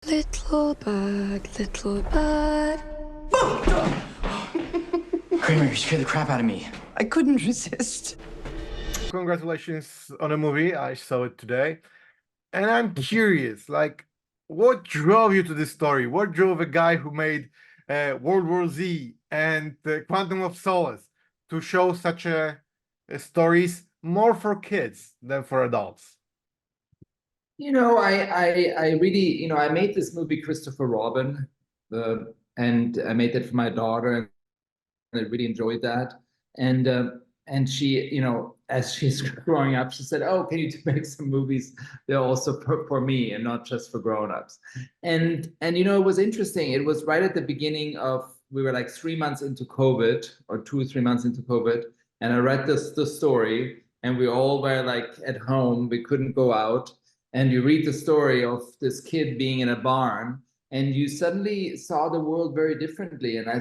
Little bug, little bug. Kramer, you scared the crap out of me. I couldn't resist. Congratulations on a movie. I saw it today. And I'm curious, like, what drove you to this story? What drove a guy who made World War Z and Quantum of Solace to show such stories more for kids than for adults? I really, I made this movie, Christopher Robin, and I made that for my daughter, and I really enjoyed that. And she, as she's growing up, she said, "Oh, can you make some movies? They're also for me and not just for grown-ups." And it was interesting. It was right at the beginning of, we were like 3 months into COVID, or 2 or 3 months into COVID, and I read the story, and we all were like at home. We couldn't go out, and you read the story of this kid being in a barn, and you suddenly saw the world very differently. And I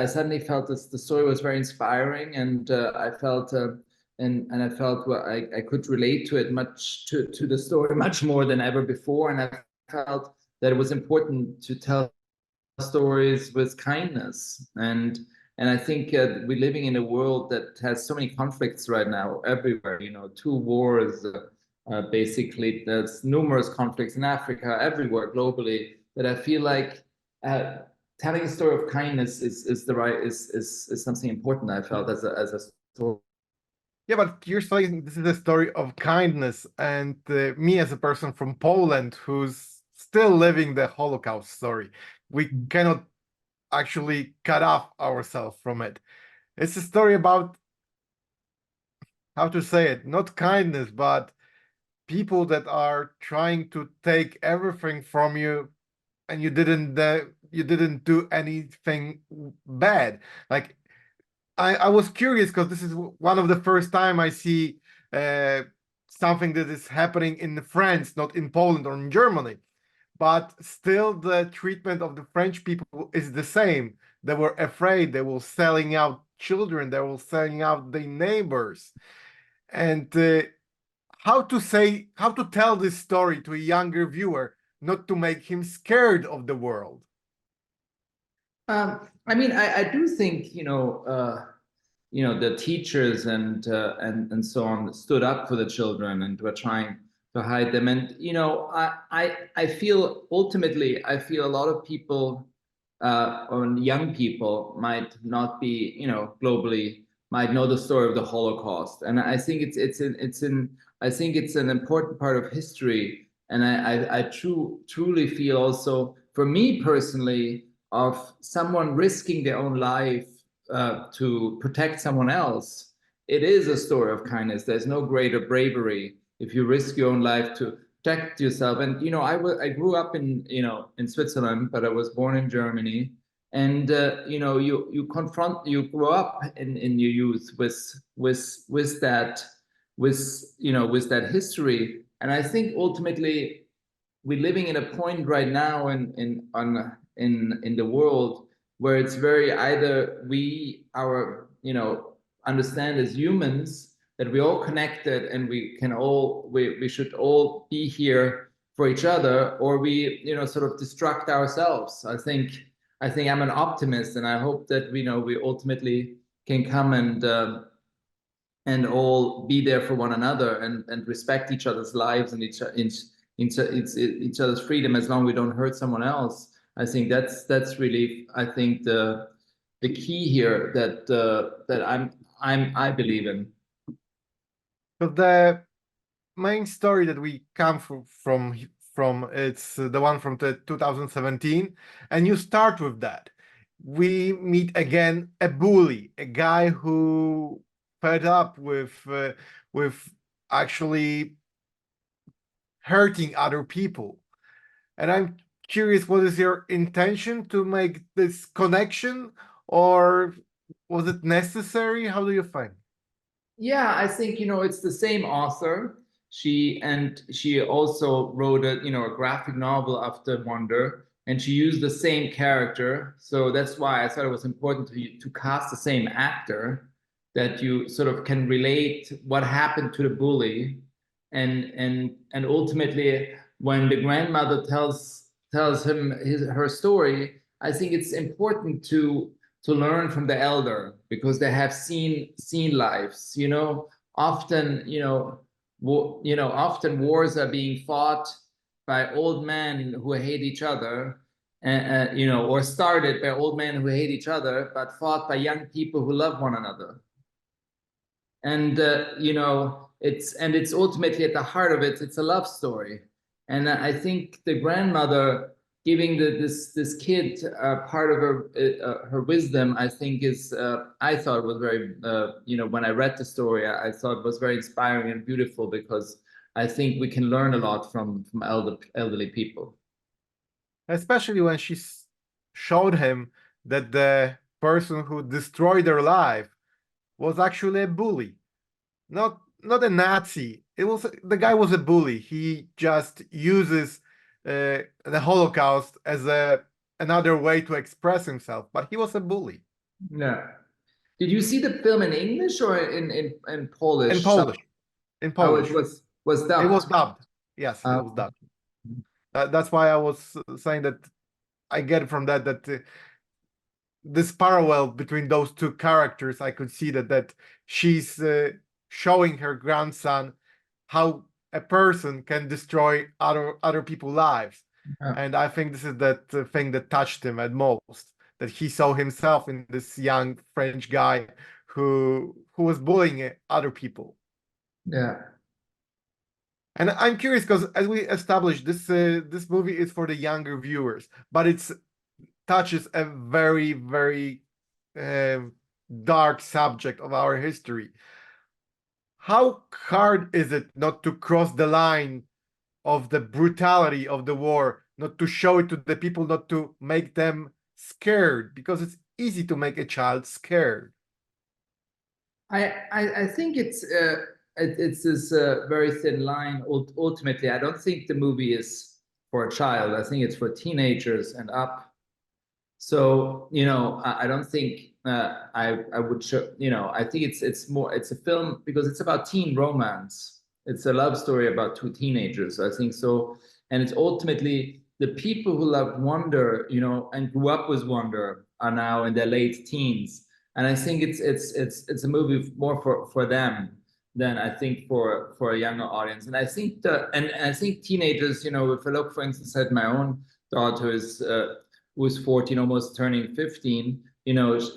suddenly felt the story was very inspiring, and I felt I felt I could relate to it to the story much more than ever before, and I felt that it was important to tell stories with kindness. And I think we're living in a world that has so many conflicts right now everywhere. 2 wars. Basically, there's numerous conflicts in Africa, everywhere globally, that I feel like telling a story of kindness is something important. I felt as a story. Yeah, but you're saying this is a story of kindness, and me as a person from Poland who's still living the Holocaust story, we cannot actually cut off ourselves from it. It's a story about, how to say it, not kindness, but people that are trying to take everything from you, and you didn't do anything bad. Like, I was curious because this is one of the first time I see something that is happening in France, not in Poland or in Germany, but still the treatment of the French people is the same. They were afraid. They were selling out children. They were selling out their neighbors. And how to tell this story to a younger viewer, not to make him scared of the world? I do think the teachers and so on stood up for the children and were trying to hide them. And I feel ultimately a lot of people or young people might not be globally might know the story of the Holocaust, and I think I think it's an important part of history. And I truly feel also, for me personally, of someone risking their own life to protect someone else. It is a story of kindness. There's no greater bravery if you risk your own life to protect yourself. And I grew up in Switzerland, but I was born in Germany. And you grow up in your youth with that history. And I think ultimately we're living in a point right now in the world where it's very, either we understand as humans that we're all connected and we should all be here for each other, or we sort of destruct ourselves. I think I'm an optimist, and I hope that we ultimately can come and all be there for one another and respect each other's lives and each other's freedom, as long as we don't hurt someone else. I think that's really, I think, the key here that I believe in. But the main story that we come from it's the one from 2017, and you start with that. We meet again a bully, a guy who fed up with actually hurting other people. And I'm curious, what is your intention to make this connection, or was it necessary? How do you think? Yeah, I think it's the same author. She also wrote a graphic novel after Wonder, and she used the same character. So that's why I thought it was important to cast the same actor, that you sort of can relate what happened to the bully, and ultimately when the grandmother tells him her story, I think it's important to learn from the elder, because they have seen lives. Often often wars are being fought by old men who hate each other, or started by old men who hate each other, but fought by young people who love one another. And it's ultimately at the heart of it, it's a love story. And I think the grandmother giving this kid part of her wisdom, I think I thought was very, when I read the story, I thought it was very inspiring and beautiful, because I think we can learn a lot from elderly people. Especially when she showed him that the person who destroyed their life was actually a bully, not a Nazi. The guy was a bully. He just uses the Holocaust as another way to express himself, but he was a bully. Yeah. Did you see the film in English or in Polish? In Polish. In Polish. Oh, it was dubbed. It was dubbed. Yes, it was dubbed. That's why I was saying that I get from that this parallel between those two characters. I could see that she's showing her grandson how a person can destroy other people's lives. Yeah. And I think this is that thing that touched him at most, that he saw himself in this young French guy who was bullying other people. Yeah. And I'm curious, because as we established, this movie is for the younger viewers, but it touches a very, very dark subject of our history. How hard is it not to cross the line of the brutality of the war, not to show it to the people, not to make them scared? Because it's easy to make a child scared. I think it's this very thin line. Ultimately, I don't think the movie is for a child. I think it's for teenagers and up. So I don't think I would show. I think it's a film because it's about teen romance. It's a love story about two teenagers. I think so, and it's ultimately the people who loved Wonder, and grew up with Wonder, are now in their late teens. And I think it's a movie more for them than I think for a younger audience. And I think I think teenagers, if I look, for instance, at my own daughter who's 14, almost turning 15,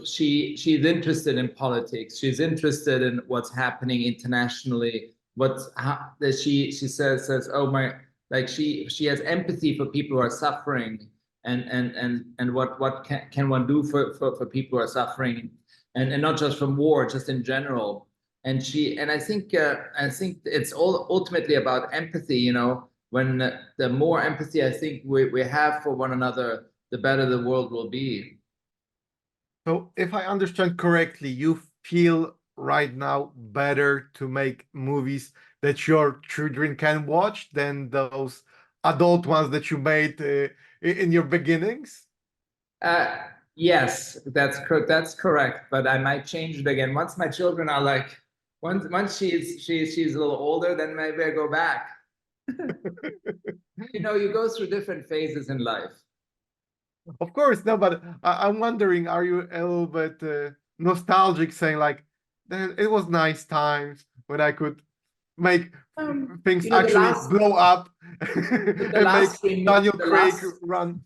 she's interested in politics. She's interested in what's happening internationally. She says, oh my, like she has empathy for people who are suffering, and what can one do for people who are suffering, and not just from war, just in general. And I think it's all ultimately about empathy. When the more empathy I think we have for one another, the better the world will be. So if I understand correctly, you feel right now better to make movies that your children can watch than those adult ones that you made in your beginnings? Yes, that's correct. But I might change it again once my children are like, once she's a little older, then maybe I go back. You go through different phases in life. Of course, no, but I'm wondering, are you a little bit nostalgic, saying like, it was nice times when I could make things actually blow up and make Daniel Craig run?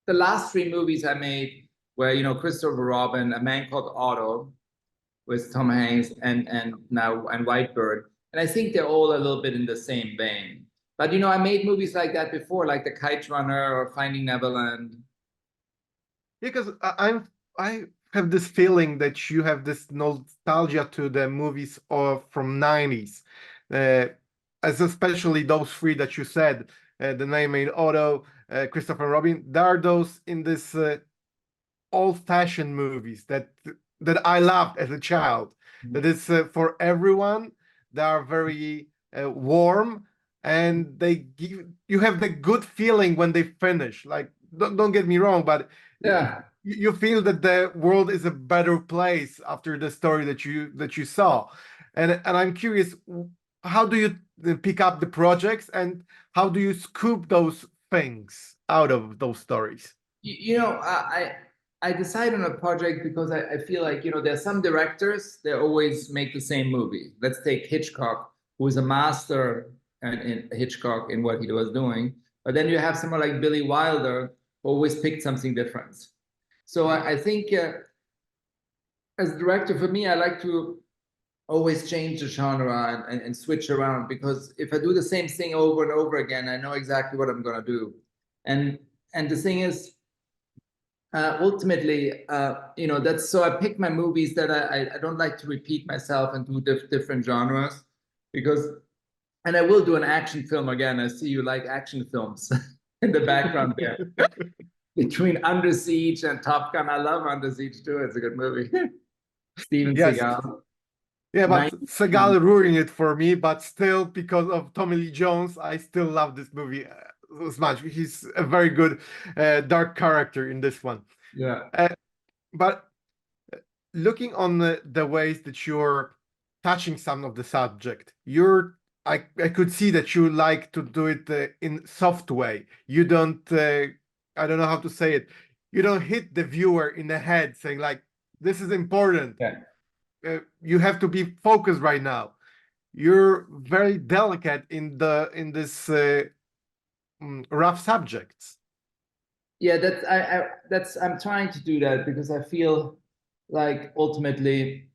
The last 3 movies I made were, Christopher Robin, A Man Called Otto with Tom Hanks, and Whitebird. And I think they're all a little bit in the same vein. But I made movies like that before, like The Kite Runner or Finding Neverland. Yeah, because I have this feeling that you have this nostalgia to the movies from 90s, as especially those 3 that you said, The Name Made Otto, Christopher Robin. There are those in this old-fashioned movies that I loved as a child. That is for everyone. They are very warm, and you have the good feeling when they finish. Like, don't get me wrong, but yeah, you feel that the world is a better place after the story that you saw. And I'm curious, how do you pick up the projects, and how do you scoop those things out of those stories? You know, I decide on a project because I feel like, you know, there are some directors, they always make the same movie. Let's take Hitchcock, who is a master in Hitchcock in what he was doing. But then you have someone like Billy Wilder, who always picked something different. So I think as a director, for me, I like to always change the genre and switch around, because if I do the same thing over and over again, I know exactly what I'm going to do. And the thing is, ultimately, you know, that's so I pick my movies that I don't like to repeat myself and do different genres, because, and I will do an action film again. I see you like action films in the background there. Between Under Siege and Top Gun, I love Under Siege too. It's a good movie. Steven Yes. Seagal. Yeah, but Seagal ruined it for me. But still, because of Tommy Lee Jones, I still love this movie as much. He's a very good dark character in this one. Yeah. But looking on the ways that you're touching some of the subject, I could see that you like to do it in soft way. You don't, I don't know how to say it. You don't hit the viewer in the head saying like, this is important. Yeah. You have to be focused right now. You're very delicate in this rough subjects. Yeah, I'm trying to do that because I feel like ultimately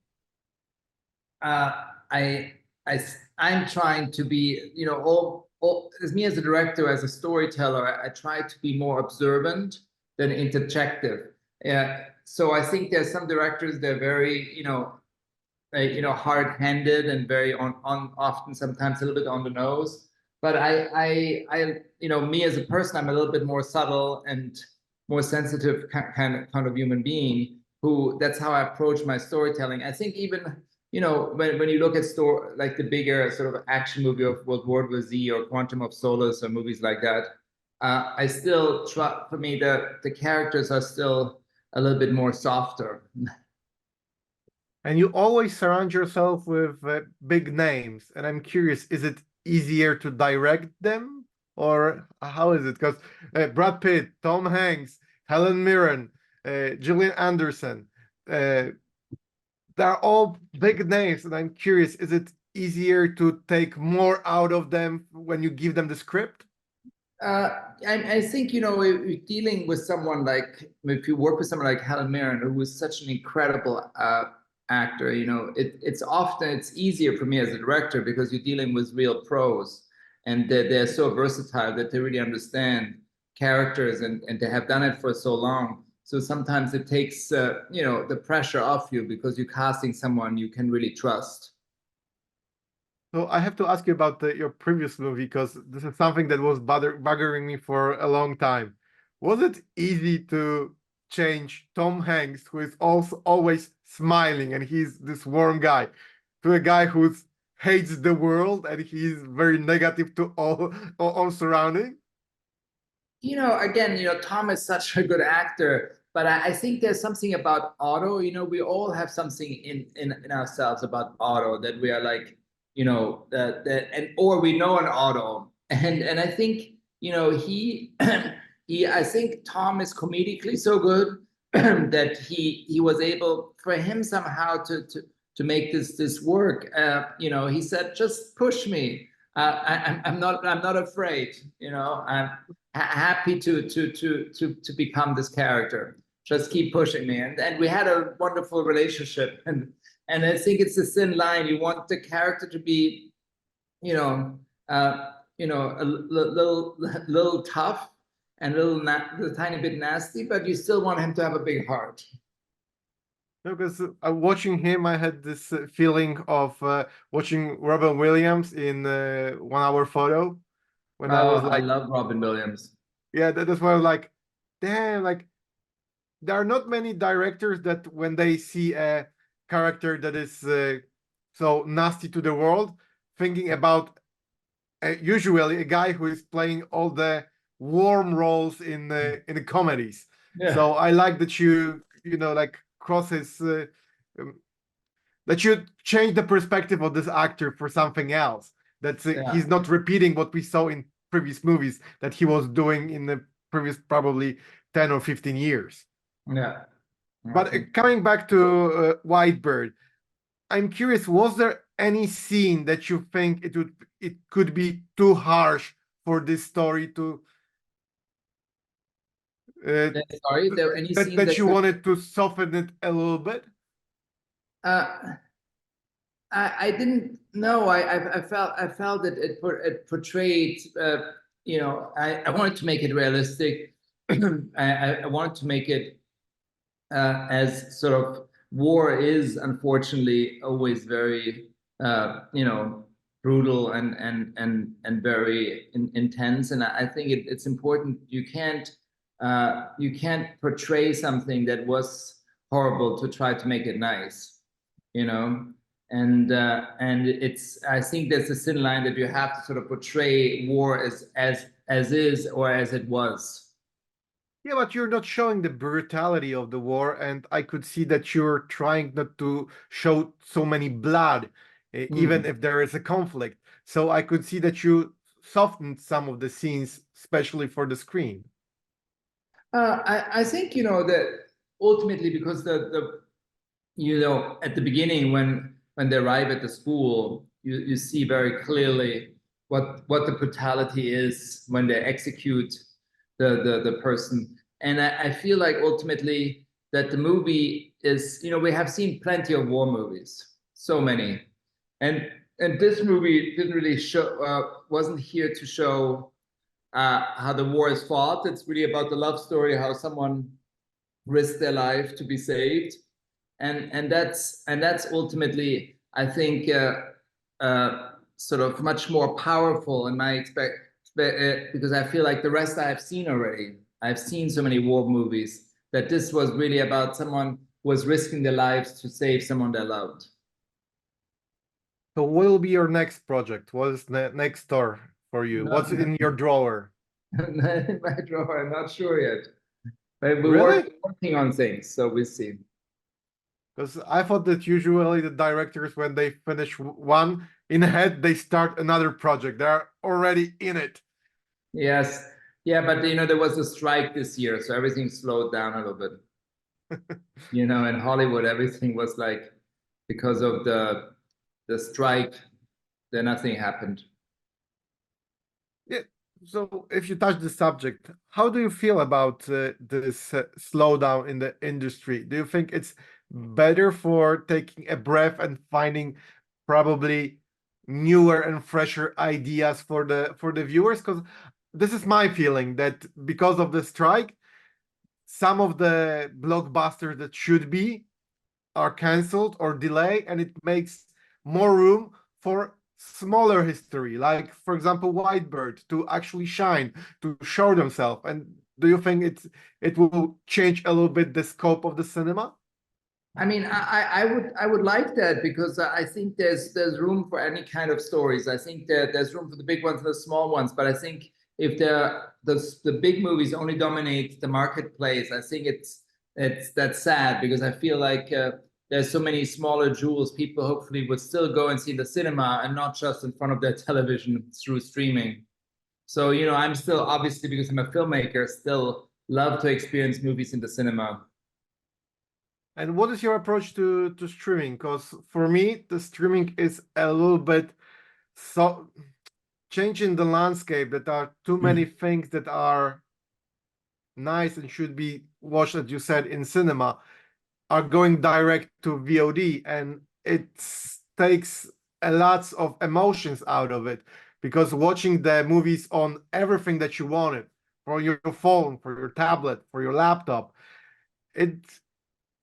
I'm trying to be, you know, all as me as a director, as a storyteller, I try to be more observant than interjective. Yeah. So I think there's some directors, they're very, you know, hard-handed and very on often sometimes a little bit on the nose. But I you know, me as a person, I'm a little bit more subtle and more sensitive kind of human being, who that's how I approach my storytelling. I think even, you know, when you look at like the bigger sort of action movie of World War Z or Quantum of Solace or movies like that, I still try, for me, the characters are still a little bit more softer. And you always surround yourself with big names. And I'm curious, is it easier to direct them, or how is it? Because Brad Pitt, Tom Hanks, Helen Mirren, Gillian Anderson, they're all big names. And I'm curious, is it easier to take more out of them when you give them the script? I think, you know, if you're dealing with someone like, if you work with someone like Helen Mirren, who was such an incredible actor, you know, it's easier for me as a director because you're dealing with real pros, and they're so versatile that they really understand characters, and they have done it for so long. So sometimes it takes, you know, the pressure off you because you're casting someone you can really trust. So I have to ask you about your previous movie, because this is something that was buggering me for a long time. Was it easy to change Tom Hanks, who is also always smiling and he's this warm guy, to a guy who hates the world and he's very negative to all surrounding? You know, again, you know, Tom is such a good actor, but I think there's something about Otto. You know, we all have something in ourselves about Otto that we are like, you know, or we know an Otto, and I think, you know, I think Tom is comedically so good that he was able, for him somehow to make this work. You know, he said, just push me. I'm not afraid. You know, I'm happy to become this character. Just keep pushing me, and we had a wonderful relationship. And I think it's a thin line. You want the character to be, you know, a little tough and a tiny bit nasty, but you still want him to have a big heart. No, because watching him, I had this feeling of watching Robin Williams in 1 Hour Photo, when I was like, I love Robin Williams. yeah, that's why I was like, damn, like there are not many directors that when they see a character that is so nasty to the world, thinking about usually a guy who is playing all the warm roles in the comedies. Yeah. So I like that you know, like crosses that you change the perspective of this actor for something else. That's Yeah. he's not repeating what we saw in previous movies that he was doing in the previous probably 10 or 15 years. Yeah. But coming back to Whitebird, I'm curious, was there any scene that you think it could be too harsh for this story to Sorry, there any that, scenes that that you wanted to soften it a little bit? I didn't know. I felt that it portrayed. You know, I wanted to make it realistic. I wanted to make it as sort of war is unfortunately always very you know, brutal and very intense. And I think it's important. You can't portray something that was horrible to try to make it nice, you know. And it's, I think there's a thin line that you have to sort of portray war as is or as it was. Yeah, but you're not showing the brutality of the war, and I could see that you're trying not to show so many blood, even if there is a conflict. So I could see that you softened some of the scenes, especially for the screen. I think, you know, that ultimately because the you know, at the beginning when they arrive at the school, you see very clearly what the brutality is when they execute the person. And I feel like ultimately that the movie is, you know, we have seen plenty of war movies, so many, and this movie didn't really show, wasn't here to show how the war is fought. It's really about the love story, how someone risked their life to be saved, and that's ultimately, I think, sort of much more powerful in my because I feel like the rest I've seen already. I've seen so many war movies that this was really about someone who was risking their lives to save someone they loved. So what will be your next project? What is the next store for you? What's in your drawer? In my drawer, I'm not sure yet. But we're Really? working on things, so we'll see. Because I thought that usually the directors, when they finish one in head, they start another project. They're already in it. Yes. Yeah, but you know, there was a strike this year, so everything slowed down a little bit. You know, in Hollywood, everything was like, because of the strike, then nothing happened. Yeah. So if you touch the subject, how do you feel about this slowdown in the industry? Do you think it's better for taking a breath and finding probably newer and fresher ideas for the viewers? Because this is my feeling that because of the strike, some of the blockbusters that should be are canceled or delayed, and it makes more room for smaller history, like for example Whitebird, to actually shine, to show themselves. And do you think it will change a little bit the scope of the cinema? I mean, I would like that, because I think there's room for any kind of stories. I think that there's room for the big ones and the small ones. But I think if the big movies only dominate the marketplace, I think that's sad, because I feel like there's so many smaller jewels people hopefully would still go and see in the cinema and not just in front of their television through streaming. So, you know, I'm still, obviously, because I'm a filmmaker, still love to experience movies in the cinema. And what is your approach to streaming? Because for me, the streaming is a little bit so changing the landscape, that are too many things that are nice and should be watched, as you said, in cinema, are going direct to VOD, and it takes a lot of emotions out of it, because watching the movies on everything that you wanted, for your phone, for your tablet, for your laptop, it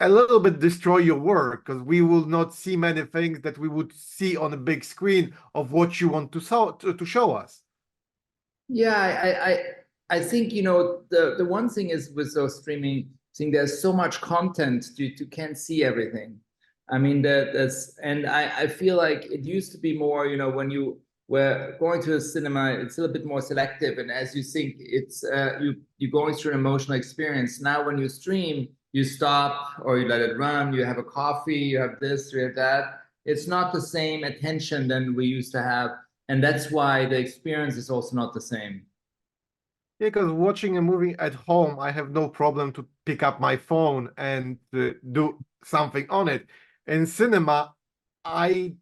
a little bit destroy your work, because we will not see many things that we would see on a big screen of what you want to show us. Yeah, I think, you know, the one thing is with those streaming thing, there's so much content you can't see everything. I mean, and I feel like it used to be more, you know, when you were going to a cinema, it's a little bit more selective, and as you think it's you're going through an emotional experience. Now when you stream, you stop or you let it run, you have a coffee, you have this, you have that. It's not the same attention than we used to have And that's why the experience is also not the same. Yeah, because watching a movie at home, I have no problem to pick up my phone and do something on it. In cinema, I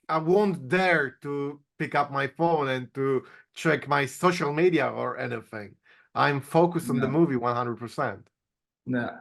won't dare to pick up my phone and to check my social media or anything. I'm focused on the Yeah. movie 100%. Yeah.